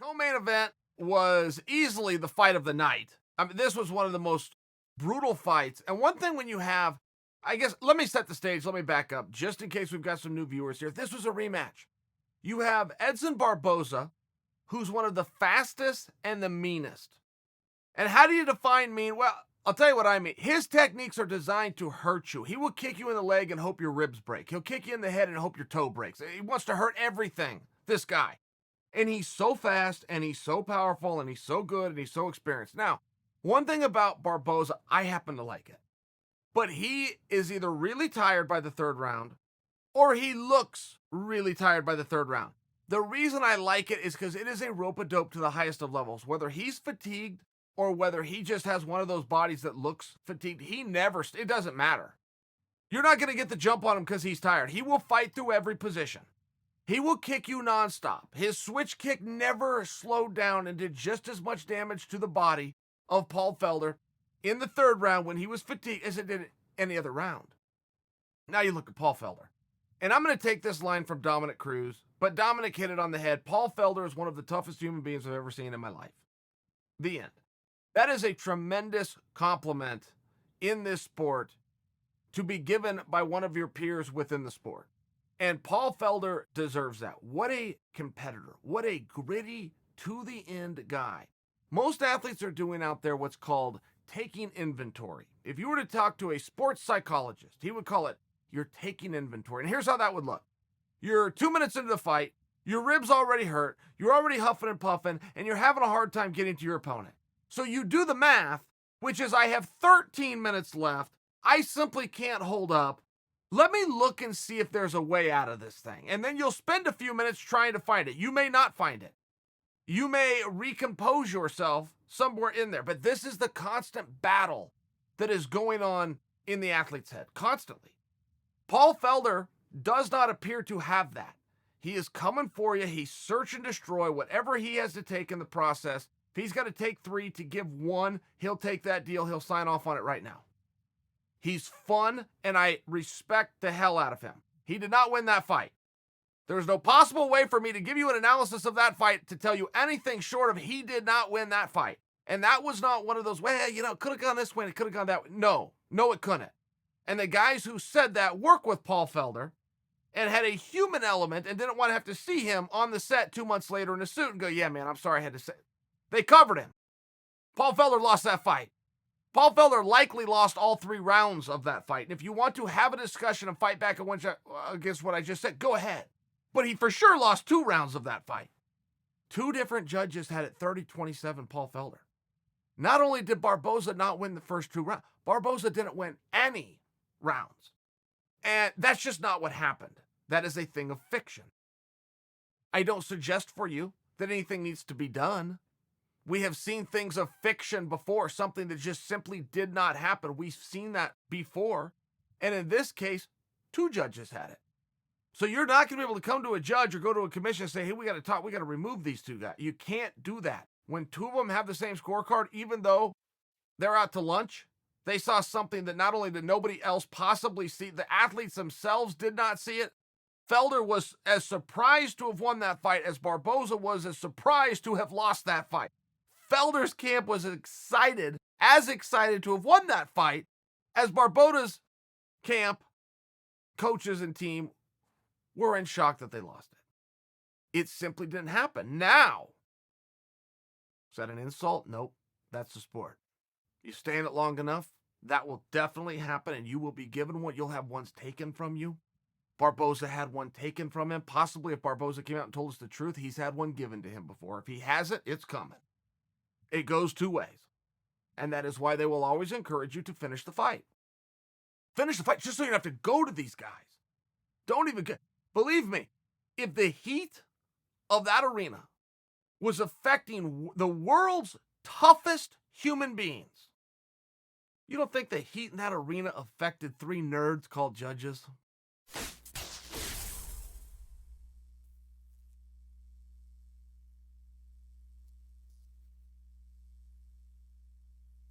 Co-main event was easily the fight of the night. I mean, this was one of the most brutal fights. And one thing when you have, I guess, let me set the stage. Let me back up just in case we've got some new viewers here. This was a rematch. You have Edson Barboza, who's one of the fastest and the meanest. And how do you define mean? Well, I'll tell you what I mean. His techniques are designed to hurt you. He will kick you in the leg and hope your ribs break. He'll kick you in the head and hope your toe breaks. He wants to hurt everything, this guy. And he's so fast, and he's so powerful, and he's so good, and he's so experienced. Now, one thing about Barboza, I happen to like it. But he is either really tired by the third round, or he looks really tired by the third round. The reason I like it is because it is a rope-a-dope to the highest of levels. Whether he's fatigued or whether he just has one of those bodies that looks fatigued, it doesn't matter. You're not going to get the jump on him because he's tired. He will fight through every position. He will kick you nonstop. His switch kick never slowed down and did just as much damage to the body of Paul Felder in the third round when he was fatigued as it did any other round. Now you look at Paul Felder. And I'm going to take this line from Dominic Cruz, but Dominic hit it on the head. Paul Felder is one of the toughest human beings I've ever seen in my life. The end. That is a tremendous compliment in this sport to be given by one of your peers within the sport. And Paul Felder deserves that. What a competitor. What a gritty, to-the-end guy. Most athletes are doing out there what's called taking inventory. If you were to talk to a sports psychologist, he would call it you're taking inventory. And here's how that would look. You're 2 minutes into the fight, your ribs already hurt, you're already huffing and puffing, and you're having a hard time getting to your opponent. So you do the math, which is I have 13 minutes left. I simply can't hold up. Let me look and see if there's a way out of this thing. And then you'll spend a few minutes trying to find it. You may not find it. You may recompose yourself somewhere in there. But this is the constant battle that is going on in the athlete's head, constantly. Paul Felder does not appear to have that. He is coming for you. He's search and destroy whatever he has to take in the process. If he's got to take 3 to give 1, he'll take that deal. He'll sign off on it right now. He's fun, and I respect the hell out of him. He did not win that fight. There's no possible way for me to give you an analysis of that fight to tell you anything short of he did not win that fight. And that was not one of those, well, it could have gone this way, it could have gone that way. No, it couldn't. And the guys who said that work with Paul Felder and had a human element and didn't want to have to see him on the set 2 months later in a suit and go, yeah, man, I'm sorry I had to say it. They covered him. Paul Felder lost that fight. Paul Felder likely lost all 3 rounds of that fight. And if you want to have a discussion and fight back against what I just said, go ahead. But he for sure lost 2 rounds of that fight. 2 different judges had it 30-27 Paul Felder. Not only did Barboza not win the first 2 rounds, Barboza didn't win any rounds. And that's just not what happened. That is a thing of fiction. I don't suggest for you that anything needs to be done. We have seen things of fiction before, something that just simply did not happen. We've seen that before. And in this case, 2 judges had it. So you're not going to be able to come to a judge or go to a commission and say, hey, we got to talk. We got to remove these 2 guys. You can't do that. When 2 of them have the same scorecard, even though they're out to lunch, they saw something that not only did nobody else possibly see, the athletes themselves did not see it. Felder was as surprised to have won that fight as Barboza was as surprised to have lost that fight. Felder's camp was as excited to have won that fight as Barboza's camp, coaches and team were in shock that they lost it. It simply didn't happen. Now, is that an insult? Nope. That's the sport. You stay in it long enough, that will definitely happen, and you will be given one. You'll have ones taken from you. Barboza had one taken from him. Possibly if Barboza came out and told us the truth, he's had one given to him before. If he has it, it's coming. It goes 2 ways. And that is why they will always encourage you to finish the fight. Finish the fight just so you don't have to go to these guys. Don't even get... Believe me, if the heat of that arena was affecting the world's toughest human beings, you don't think the heat in that arena affected 3 nerds called judges?